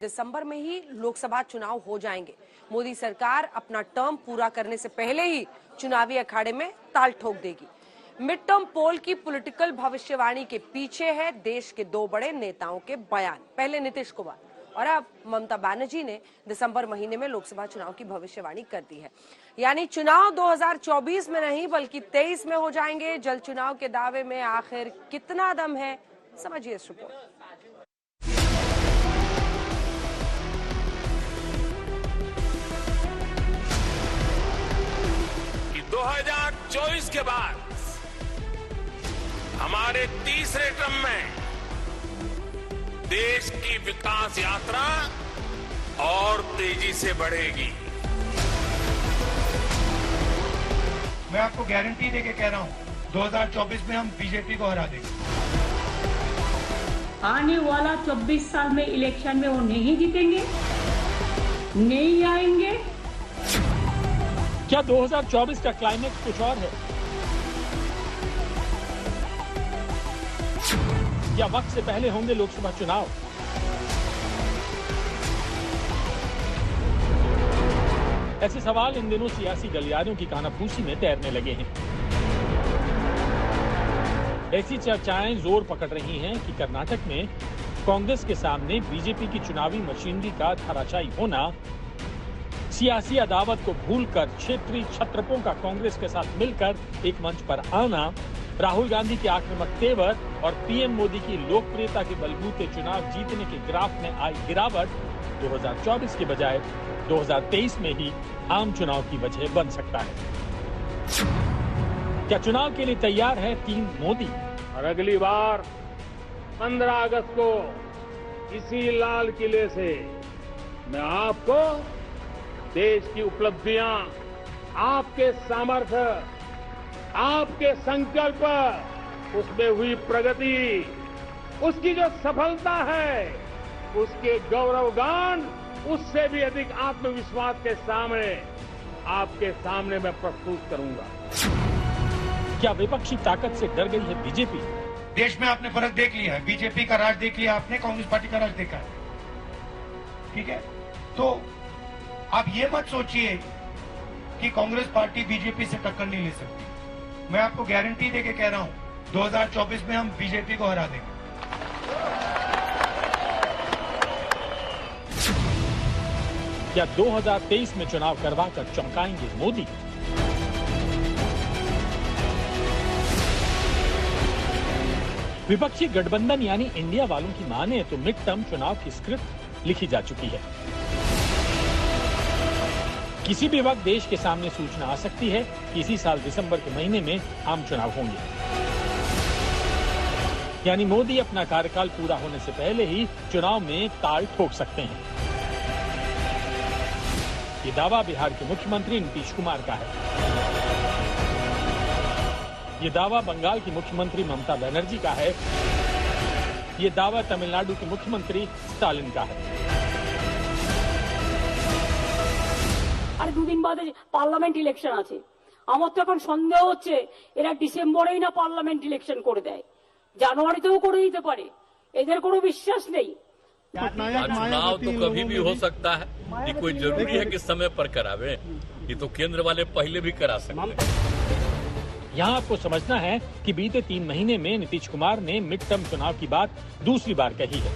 दिसंबर में ही लोकसभा चुनाव हो जाएंगे। मोदी सरकार अपना टर्म पूरा करने से पहले ही चुनावी अखाड़े में ताल ठोक देगी। मिड टर्म पोल की पॉलिटिकल भविष्यवाणी के पीछे है देश के दो बड़े नेताओं के बयान। पहले नीतीश कुमार और अब ममता बनर्जी ने दिसंबर महीने में लोकसभा चुनाव की भविष्यवाणी कर दी है। यानी चुनाव 2024 में नहीं बल्कि 23 में हो जाएंगे। जल चुनाव के दावे में आखिर कितना दम है, समझिए इस रिपोर्ट। 2024 के बाद हमारे तीसरे टर्म में देश की विकास यात्रा और तेजी से बढ़ेगी। मैं आपको गारंटी देके कह रहा हूं 2024 में हम बीजेपी को हरा देंगे। आने वाला 24 साल में इलेक्शन में वो नहीं जीतेंगे, नहीं आएंगे। क्या 2024 का क्लाइमेक्स कुछ और है? क्या वक्त से पहले होंगे लोकसभा चुनाव? ऐसे सवाल इन दिनों सियासी गलियारों की कानाफूसी में तैरने लगे हैं। ऐसी चर्चाएं जोर पकड़ रही हैं कि कर्नाटक में कांग्रेस के सामने बीजेपी की चुनावी मशीनरी का धराशायी होना, सियासी अदावत को भूलकर क्षेत्रीय क्षत्रपों का कांग्रेस के साथ मिलकर एक मंच पर आना, राहुल गांधी के आक्रामक तेवर और पीएम मोदी की लोकप्रियता के बलबूते चुनाव जीतने के ग्राफ में आई गिरावट 2024 के बजाय 2023 में ही आम चुनाव की वजह बन सकता है। क्या चुनाव के लिए तैयार है टीम मोदी? और अगली बार 15 अगस्त को इसी लाल किले से मैं आपको देश की उपलब्धियां, आपके सामर्थ्य, आपके संकल्प, उसमें हुई प्रगति, उसकी जो सफलता है, उसके गौरवगान, उससे भी अधिक आत्मविश्वास के सामने आपके सामने मैं प्रस्तुत करूंगा। क्या विपक्षी ताकत से डर गई है बीजेपी? देश में आपने फर्क देख लिया है, बीजेपी का राज देख लिया आपने, कांग्रेस पार्टी का राज देखा है। ठीक है, तो आप ये मत सोचिए कि कांग्रेस पार्टी बीजेपी से टक्कर नहीं ले सकती। मैं आपको गारंटी देके कह रहा हूं 2024 में हम बीजेपी को हरा देंगे। क्या 2023 में चुनाव करवाकर चमकाएंगे मोदी? विपक्षी गठबंधन यानी इंडिया वालों की माने तो मिड टर्म चुनाव की स्क्रिप्ट लिखी जा चुकी है। किसी भी वक्त देश के सामने सूचना आ सकती है कि इसी साल दिसंबर के महीने में आम चुनाव होंगे। यानी मोदी अपना कार्यकाल पूरा होने से पहले ही चुनाव में ताल ठोक सकते हैं। ये दावा बिहार के मुख्यमंत्री नीतीश कुमार का है। ये दावा बंगाल की मुख्यमंत्री ममता बनर्जी का है। ये दावा तमिलनाडु के मुख्यमंत्री स्टालिन का है। আর দুদিন বাদে পার্লামেন্ট ইলেকশন আছে। আমার তো এখন সন্দেহ হচ্ছে এরা ডিসেম্বরেই না পার্লামেন্ট ইলেকশন করে দেয়, জানুয়ারিতেও করে দিতে পারে। এদের কোনো বিশ্বাস নেই। चुनाव तो कभी भी हो सकता है, ये कोई जरूरी है कि समय पर करावे। ये तो केंद्र वाले पहले भी करा सकते हैं। यहाँ आपको समझना है कि बीते 3 महीने में नीतीश कुमार ने मिड टर्म चुनाव की बात दूसरी बार कही है।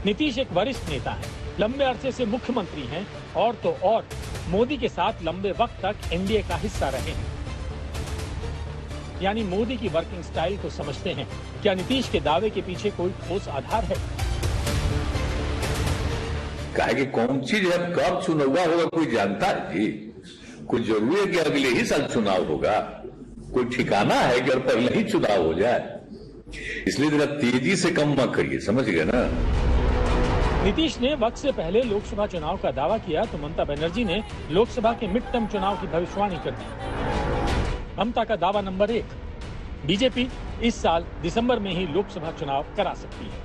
नीतीश एक वरिष्ठ नेता है, लंबे अरसे से मुख्यमंत्री हैं और तो और मोदी के साथ लंबे वक्त तक एनडीए का हिस्सा रहे हैं। यानी मोदी की वर्किंग स्टाइल को समझते हैं। क्या नीतीश के दावे के पीछे कोई ठोस आधार है? कहे कि कौन चीज है, कब चुनाव होगा कोई जानता है जी? कोई जरूरी है कि अगले ही साल चुनाव होगा? कोई ठिकाना है कि और पहले ही चुनाव हो जाए? इसलिए जरा तेजी से कम मत करिए, समझ गए ना? नीतीश ने वक्त से पहले लोकसभा चुनाव का दावा किया तो ममता बनर्जी ने लोकसभा के मिड टर्म चुनाव की भविष्यवाणी कर दी। ममता का दावा नंबर 1, बीजेपी इस साल दिसंबर में ही लोकसभा चुनाव करा सकती है।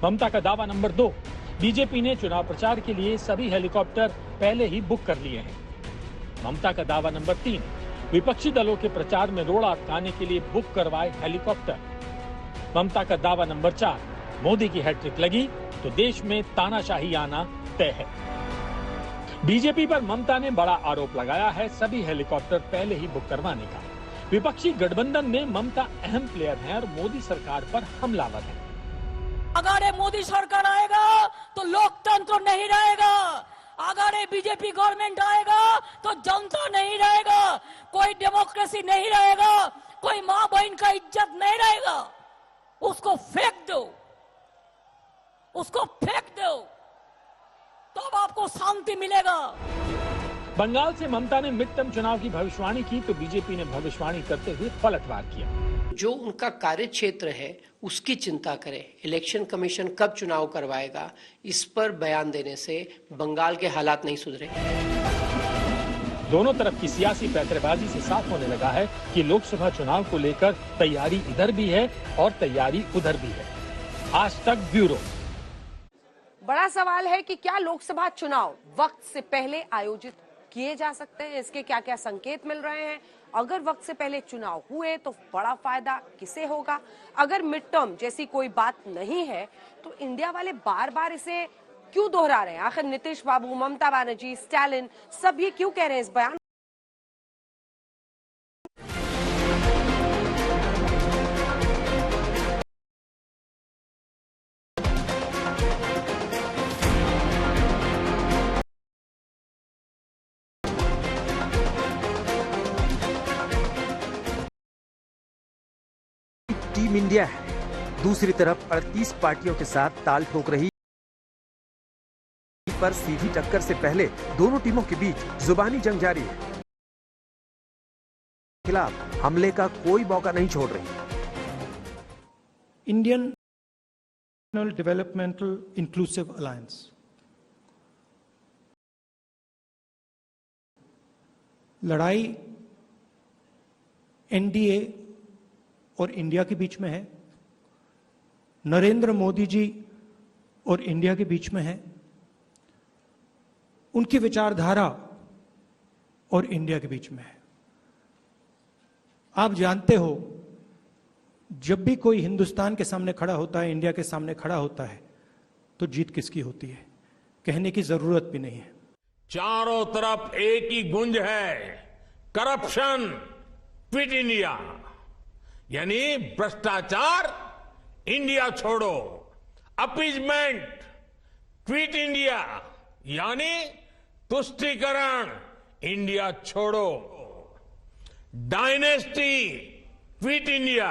ममता का दावा नंबर 2, बीजेपी ने चुनाव प्रचार के लिए सभी हेलीकॉप्टर पहले ही बुक कर लिए हैं। ममता का दावा नंबर 3, विपक्षी दलों के प्रचार में रोड़ा अटकाने के लिए बुक करवाए हेलीकॉप्टर। ममता का दावा नंबर 4, मोदी की हैट्रिक लगी तो देश में तानाशाही आना तय है। बीजेपी पर ममता ने बड़ा आरोप लगाया है सभी हेलीकॉप्टर पहले ही बुक करवाने का। विपक्षी गठबंधन में ममता अहम प्लेयर हैं और मोदी सरकार पर हमलावर है। अगर ये मोदी सरकार आएगा तो लोकतंत्र नहीं रहेगा, अगर ये बीजेपी गवर्नमेंट आएगा तो जनता नहीं रहेगा, कोई डेमोक्रेसी नहीं रहेगा, कोई माँ बहन का इज्जत नहीं रहेगा। उसको फेंक दो, उसको फेंक दो, तब आपको शांति मिलेगा। बंगाल से ममता ने मिड टर्म चुनाव की भविष्यवाणी की तो बीजेपी ने भविष्यवाणी करते हुए पलटवार किया। जो उनका कार्य क्षेत्र है उसकी चिंता करें। इलेक्शन कमीशन कब चुनाव करवाएगा, इस पर बयान देने से बंगाल के हालात नहीं सुधरे। दोनों तरफ की सियासी पैंतरेबाजी से साफ होने लगा है कि लोकसभा चुनाव को लेकर तैयारी इधर भी है और तैयारी उधर भी है। आज तक ब्यूरो। बड़ा सवाल है कि क्या लोकसभा चुनाव वक्त से पहले आयोजित किए जा सकते हैं, इसके क्या क्या संकेत मिल रहे हैं। अगर वक्त से पहले चुनाव हुए तो बड़ा फायदा किसे होगा। अगर मिड टर्म जैसी कोई बात नहीं है तो इंडिया वाले बार बार इसे क्यों दोहरा रहे हैं। आखिर नीतीश बाबू, ममता बनर्जी, स्टालिन सब ये क्यों कह रहे हैं इस बयान। टीम इंडिया है, दूसरी तरफ 38 पार्टियों के साथ ताल ठोक रही पर सीधी टक्कर से पहले दोनों टीमों के बीच जुबानी जंग जारी है। खिलाफ हमले का कोई मौका नहीं छोड़ रही। इंडियन डेवलपमेंटल इंक्लूसिव अलायंस लड़ाई एनडीए और इंडिया के बीच में है, नरेंद्र मोदी जी और इंडिया के बीच में है, उनकी विचारधारा और इंडिया के बीच में है। आप जानते हो, जब भी कोई हिंदुस्तान के सामने खड़ा होता है, इंडिया के सामने खड़ा होता है, तो जीत किसकी होती है, कहने की जरूरत भी नहीं है। चारों तरफ एक ही गुंज है, करप्शन, क्विट इंडिया, यानी भ्रष्टाचार, इंडिया छोड़ो, अपीजमेंट, क्विट इंडिया, यानी तुष्टीकरण, इंडिया छोड़ो, डायनेस्टी, क्विट इंडिया,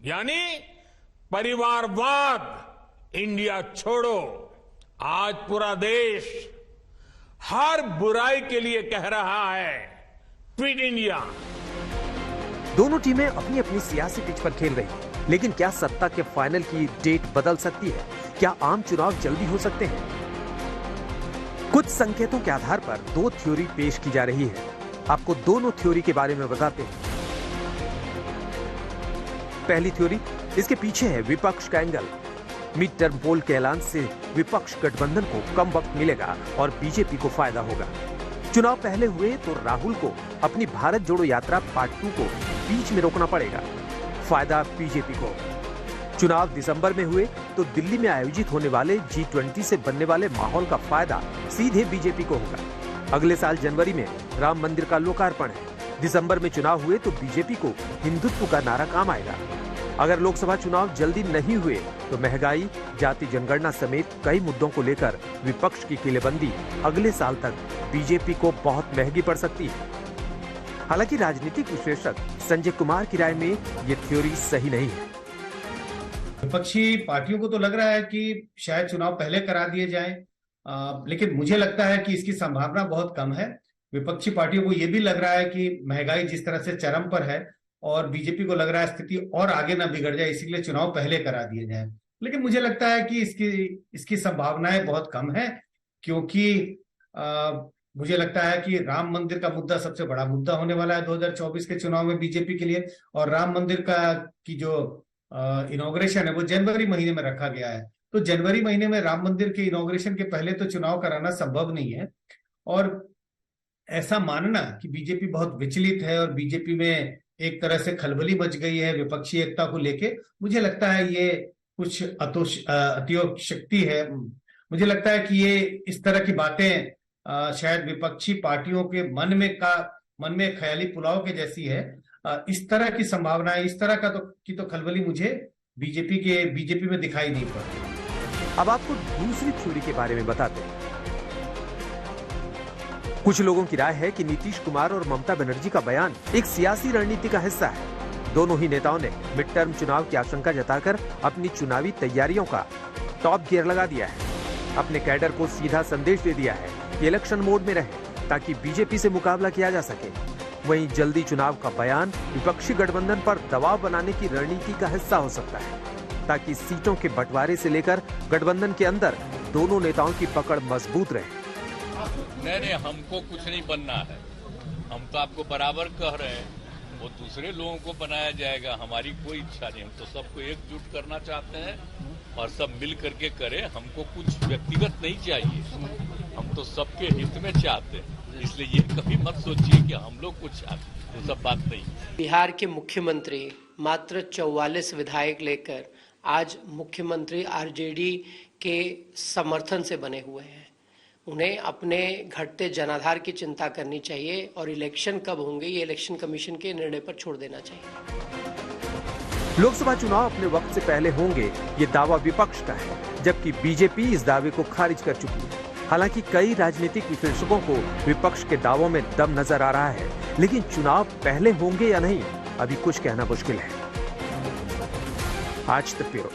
यानी परिवारवाद, इंडिया छोड़ो। आज पूरा देश हर बुराई के लिए कह रहा है क्विट इंडिया। दोनों टीमें अपनी अपनी सियासी पिच पर खेल रही हैं, लेकिन क्या सत्ता के फाइनल की डेट बदल सकती है? क्या आम चुनाव जल्दी हो सकते हैं? कुछ संकेतों के आधार पर दो थ्योरी पेश की जा रही है। आपको दोनों थ्योरी के बारे में बताते हैं। पहली थ्योरी, इसके पीछे है विपक्ष का एंगल। मिड टर्म पोल के ऐलान से विपक्ष गठबंधन को कम वक्त मिलेगा और बीजेपी को फायदा होगा। चुनाव पहले हुए तो राहुल को अपनी भारत जोड़ो यात्रा पार्ट 2 को बीच में रोकना पड़ेगा। फायदा बीजेपी को। चुनाव दिसंबर में हुए तो दिल्ली में आयोजित होने वाले G20 से बनने वाले माहौल का फायदा सीधे बीजेपी को होगा। अगले साल जनवरी में राम मंदिर का लोकार्पण है। दिसंबर में चुनाव हुए तो बीजेपी को हिंदुत्व का नारा काम आएगा। अगर लोकसभा चुनाव जल्दी नहीं हुए तो महंगाई, जाति जनगणना समेत कई मुद्दों को लेकर विपक्ष की किलेबंदी अगले साल तक बीजेपी को बहुत महंगी पड़ सकती है। हालांकि राजनीतिक विश्लेषक संजय कुमार की राय में ये थ्योरी सही नहीं है। विपक्षी पार्टियों को तो लग रहा है कि शायद चुनाव पहले करा दिए जाएं, लेकिन मुझे लगता है कि इसकी संभावना बहुत कम है। विपक्षी पार्टियों को यह भी लग रहा है कि महंगाई जिस तरह से चरम पर है और बीजेपी को लग रहा है स्थिति और आगे ना बिगड़ जाए, इसीलिए चुनाव पहले करा दिए जाए। लेकिन मुझे लगता है कि इसकी संभावनाएं बहुत कम है, क्योंकि मुझे लगता है कि राम मंदिर का मुद्दा सबसे बड़ा मुद्दा होने वाला है 2024 के चुनाव में बीजेपी के लिए। और राम मंदिर की जो इनॉग्रेशन है वो जनवरी महीने में रखा गया है। तो जनवरी महीने में राम मंदिर के इनॉग्रेशन के पहले तो चुनाव कराना संभव नहीं है। और ऐसा मानना कि बीजेपी बहुत विचलित है और बीजेपी में एक तरह से खलबली मच गई है विपक्षी एकता को लेके, मुझे लगता है ये कुछ अतिशक्ति है। मुझे लगता है कि ये इस तरह की बातें शायद विपक्षी पार्टियों के मन में ख्याली पुलाव के जैसी है। इस तरह की संभावनाएं, इस तरह की तो खलबली मुझे बीजेपी में दिखाई नहीं पड़ती। अब आपको दूसरी थ्योरी के बारे में बताते हैं। कुछ लोगों की राय है कि नीतीश कुमार और ममता बनर्जी का बयान एक सियासी रणनीति का हिस्सा है। दोनों ही नेताओं ने मिड टर्म चुनाव की आशंका जताकर अपनी चुनावी तैयारियों का टॉप गियर लगा दिया है। अपने कैडर को सीधा संदेश दे दिया है कि इलेक्शन मोड में रहे ताकि बीजेपी से मुकाबला किया जा सके। वहीं जल्दी चुनाव का बयान विपक्षी गठबंधन पर दबाव बनाने की रणनीति का हिस्सा हो सकता है ताकि सीटों के बंटवारे से लेकर गठबंधन के अंदर दोनों नेताओं की पकड़ मजबूत रहे। नहीं, हमको कुछ नहीं बनना है। हम तो आपको बराबर कह रहे हैं, वो दूसरे लोगों को बनाया जाएगा, हमारी कोई इच्छा नहीं। हम तो सबको एकजुट करना चाहते हैं और सब मिल करके करें। हमको कुछ व्यक्तिगत नहीं चाहिए, हम तो सबके हित में चाहते हैं। इसलिए ये कभी मत सोचिए कि हम लोग कुछ चाहते हैं, वो सब बात नहीं। बिहार के मुख्यमंत्री मात्र 44 विधायक लेकर आज मुख्यमंत्री आरजेडी के समर्थन से बने हुए हैं। उन्हें अपने घटते जनाधार की चिंता करनी चाहिए और इलेक्शन कब होंगे ये इलेक्शन कमीशन के निर्णय पर छोड़ देना चाहिए। लोकसभा चुनाव अपने वक्त से पहले होंगे, ये दावा विपक्ष का है, जबकि बीजेपी इस दावे को खारिज कर चुकी है। हालांकि कई राजनीतिक विश्लेषकों को विपक्ष के दावों में दम नजर आ रहा है, लेकिन चुनाव पहले होंगे या नहीं, अभी कुछ कहना मुश्किल है। आज तक ब्यूरो।